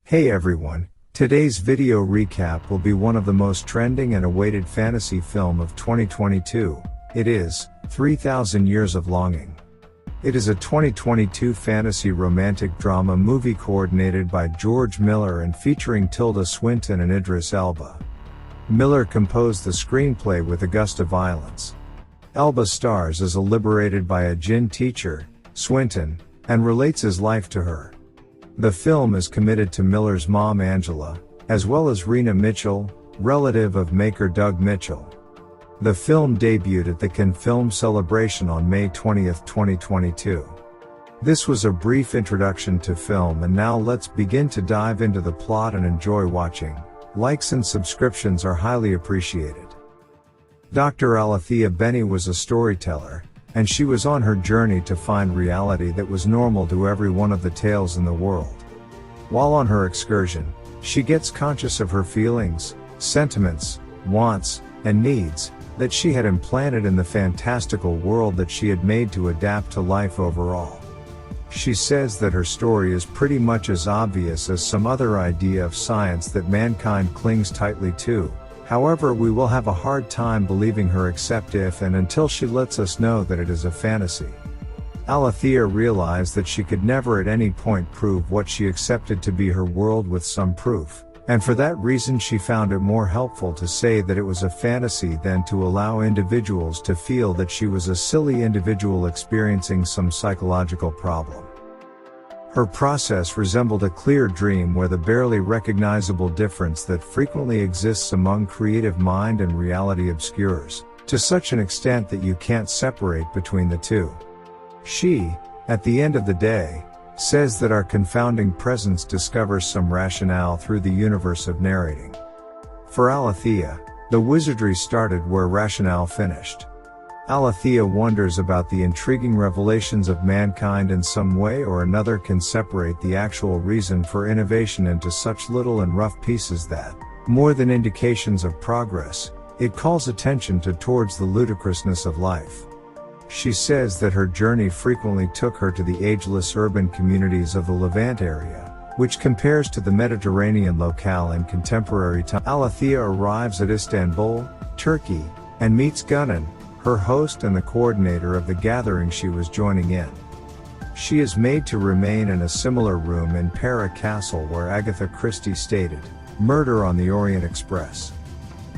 Hey everyone, today's video recap will be one of the most trending and awaited fantasy film of 2022. It is 3,000 Years of Longing. It is a 2022 fantasy romantic drama movie coordinated by George Miller and featuring Tilda Swinton and Idris Elba. Miller composed the screenplay with a gust of violence. Elba stars as a liberated by a jinn teacher, Swinton, and relates his life to her. The film is committed to Miller's mom Angela, as well as Rena Mitchell, relative of maker Doug Mitchell. The film debuted at the Cannes Film Celebration on May 20, 2022. This was a brief introduction to film, and now let's begin to dive into the plot and enjoy watching. Likes and subscriptions are highly appreciated. Dr. Alethea Benny was a storyteller, and she was on her journey to find reality that was normal to every one of the tales in the world. While on her excursion, she gets conscious of her feelings, sentiments, wants, and needs that she had implanted in the fantastical world that she had made to adapt to life overall. She says that her story is pretty much as obvious as some other idea of science that mankind clings tightly to. However, we will have a hard time believing her except if and until she lets us know that it is a fantasy. Alethea realized that she could never at any point prove what she accepted to be her world with some proof, and for that reason she found it more helpful to say that it was a fantasy than to allow individuals to feel that she was a silly individual experiencing some psychological problem. Her process resembled a clear dream where the barely recognizable difference that frequently exists among creative mind and reality obscures, to such an extent that you can't separate between the two. She, at the end of the day, says that our confounding presence discovers some rationale through the universe of narrating. For Alethea, the wizardry started where rationale finished. Alethea wonders about the intriguing revelations of mankind in some way or another can separate the actual reason for innovation into such little and rough pieces that, more than indications of progress, it calls attention towards the ludicrousness of life. She says that her journey frequently took her to the ageless urban communities of the Levant area, which compares to the Mediterranean locale in contemporary time. Alethea arrives at Istanbul, Turkey, and meets Gunnan, her host and the coordinator of the gathering she was joining in. She is made to remain in a similar room in Para Castle where Agatha Christie stated, "Murder on the Orient Express."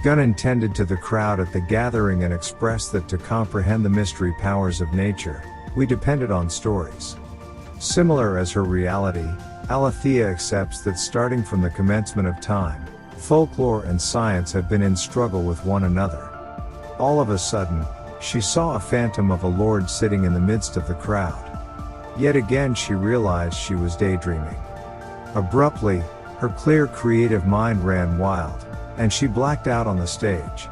Gunnan tended to the crowd at the gathering and expressed that to comprehend the mystery powers of nature, we depended on stories. Similar as her reality, Alethea accepts that starting from the commencement of time, folklore and science have been in struggle with one another. All of a sudden, she saw a phantom of a lord sitting in the midst of the crowd. Yet again she realized she was daydreaming. Abruptly, her clear creative mind ran wild, and she blacked out on the stage.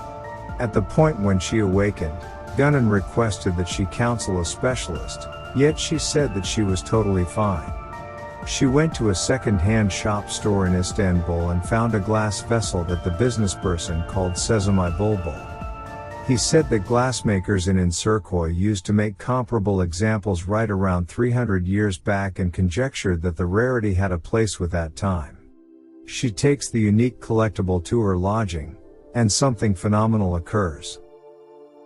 At the point when she awakened, Gunnan requested that she counsel a specialist, yet she said that she was totally fine. She went to a second-hand shop store in Istanbul and found a glass vessel that the businessperson called Sezai Bulbul. He said that glassmakers in Incercoy used to make comparable examples right around 300 years back and conjectured that the rarity had a place with that time. She takes the unique collectible to her lodging, and something phenomenal occurs.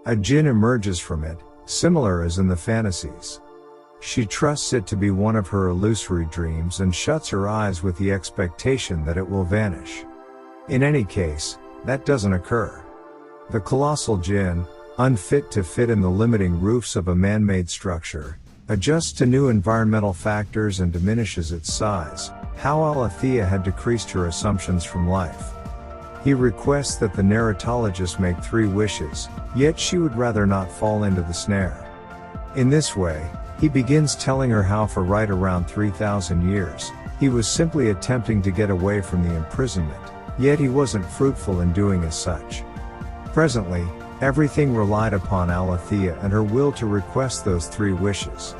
A djinn emerges from it, similar as in the fantasies. She trusts it to be one of her illusory dreams and shuts her eyes with the expectation that it will vanish. In any case, that doesn't occur. The colossal djinn, unfit to fit in the limiting roofs of a man-made structure, adjusts to new environmental factors and diminishes its size, how Alethea had decreased her assumptions from life. He requests that the narratologist make 3 wishes, yet she would rather not fall into the snare. In this way, he begins telling her how for right around 3,000 years, he was simply attempting to get away from the imprisonment, yet he wasn't fruitful in doing as such. Presently, everything relied upon Alethea and her will to request those 3 wishes.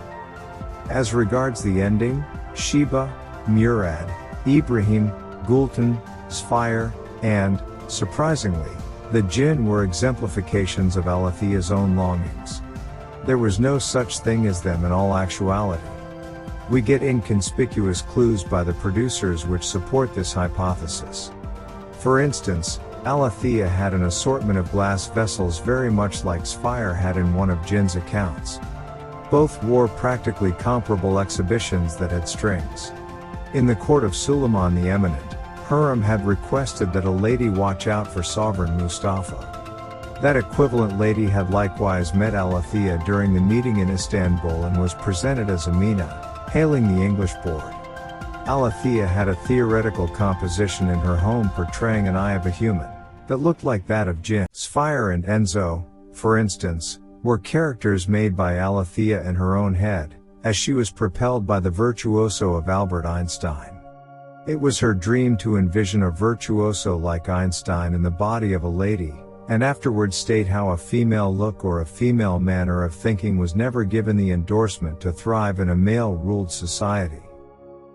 As regards the ending, Sheba, Murad, Ibrahim, Gultan, Sfire, and, surprisingly, the jinn were exemplifications of Alethea's own longings. There was no such thing as them in all actuality. We get inconspicuous clues by the producers which support this hypothesis. For instance, Alethea had an assortment of glass vessels very much like Spire had in one of Jin's accounts. Both wore practically comparable exhibitions that had strings. In the court of Suleiman the Eminent, Hurrem had requested that a lady watch out for sovereign Mustafa. That equivalent lady had likewise met Alethea during the meeting in Istanbul and was presented as Amina, hailing the English board. Alethea had a theoretical composition in her home portraying an eye of a human that looked like that of Jin. Spire and Enzo, for instance, were characters made by Alethea in her own head, as she was propelled by the virtuoso of Albert Einstein. It was her dream to envision a virtuoso like Einstein in the body of a lady, and afterwards state how a female look or a female manner of thinking was never given the endorsement to thrive in a male-ruled society.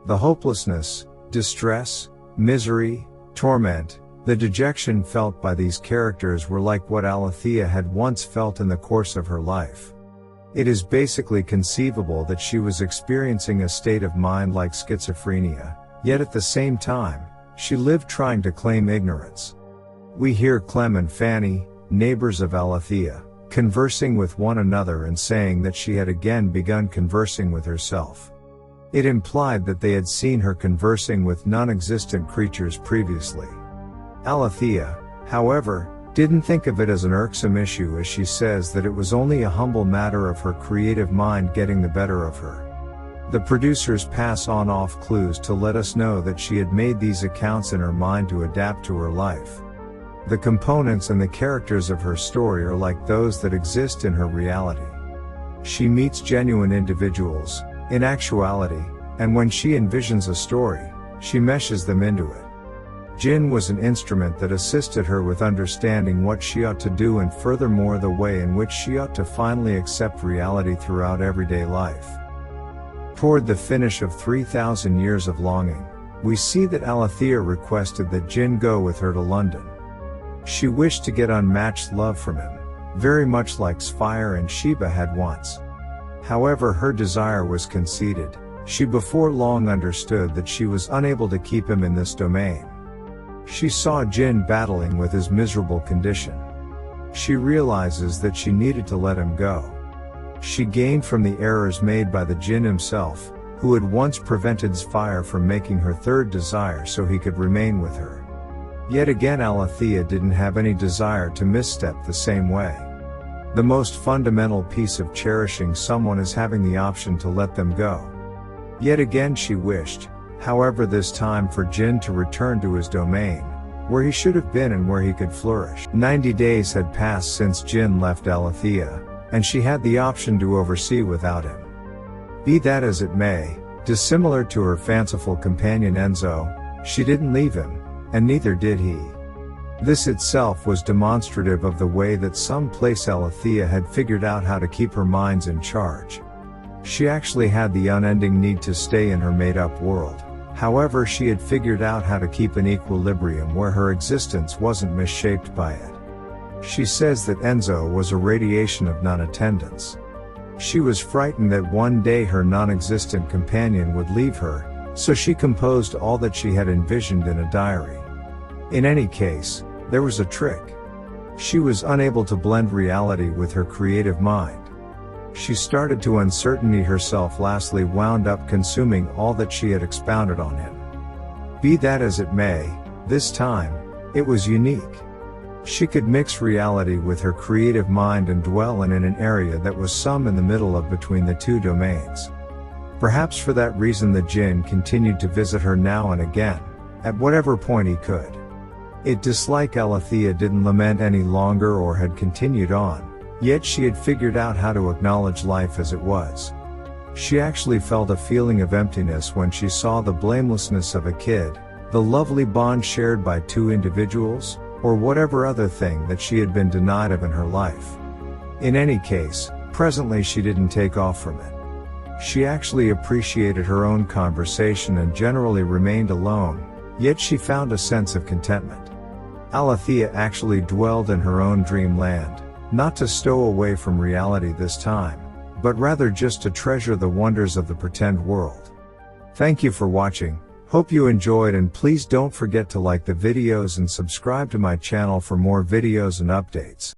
The hopelessness, distress, misery, torment, the dejection felt by these characters were like what Alethea had once felt in the course of her life. It is basically conceivable that she was experiencing a state of mind like schizophrenia, yet at the same time, she lived trying to claim ignorance. We hear Clem and Fanny, neighbors of Alethea, conversing with one another and saying that she had again begun conversing with herself. It implied that they had seen her conversing with non-existent creatures previously. Alethea, however, didn't think of it as an irksome issue, as she says that it was only a humble matter of her creative mind getting the better of her. The producers pass on off clues to let us know that she had made these accounts in her mind to adapt to her life. The components and the characters of her story are like those that exist in her reality. She meets genuine individuals, in actuality, and when she envisions a story, she meshes them into it. Jin was an instrument that assisted her with understanding what she ought to do and furthermore the way in which she ought to finally accept reality throughout everyday life. Toward the finish of 3,000 Years of Longing, we see that Alethea requested that Jin go with her to London. She wished to get unmatched love from him, very much like Spire and Sheba had once. However, her desire was conceded. She before long understood that she was unable to keep him in this domain. She saw Jin battling with his miserable condition. She realizes that she needed to let him go. She gained from the errors made by the Jin himself, who had once prevented Spire from making her third desire so he could remain with her. Yet again Alethea didn't have any desire to misstep the same way. The most fundamental piece of cherishing someone is having the option to let them go. Yet again she wished, however this time for Jin to return to his domain, where he should have been and where he could flourish. 90 days had passed since Jin left Alethea, and she had the option to oversee without him. Be that as it may, dissimilar to her fanciful companion Enzo, she didn't leave him, and neither did he. This itself was demonstrative of the way that someplace Alethea had figured out how to keep her minds in charge. She actually had the unending need to stay in her made-up world. However, she had figured out how to keep an equilibrium where her existence wasn't misshaped by it. She says that Enzo was a radiation of non-attendance. She was frightened that one day her non-existent companion would leave her, so she composed all that she had envisioned in a diary. In any case, there was a trick. She was unable to blend reality with her creative mind. She started to uncertainty herself, lastly wound up consuming all that she had expounded on him. Be that as it may, this time, it was unique. She could mix reality with her creative mind and dwell in an area that was some in the middle of between the two domains. Perhaps for that reason the Jinn continued to visit her now and again, at whatever point he could. It dislike Alethea didn't lament any longer or had continued on, yet she had figured out how to acknowledge life as it was. She actually felt a feeling of emptiness when she saw the blamelessness of a kid, the lovely bond shared by two individuals, or whatever other thing that she had been denied of in her life. In any case, presently she didn't take off from it. She actually appreciated her own conversation and generally remained alone, yet she found a sense of contentment. Alethea actually dwelled in her own dreamland, not to stow away from reality this time, but rather just to treasure the wonders of the pretend world. Thank you for watching, hope you enjoyed, and please don't forget to like the videos and subscribe to my channel for more videos and updates.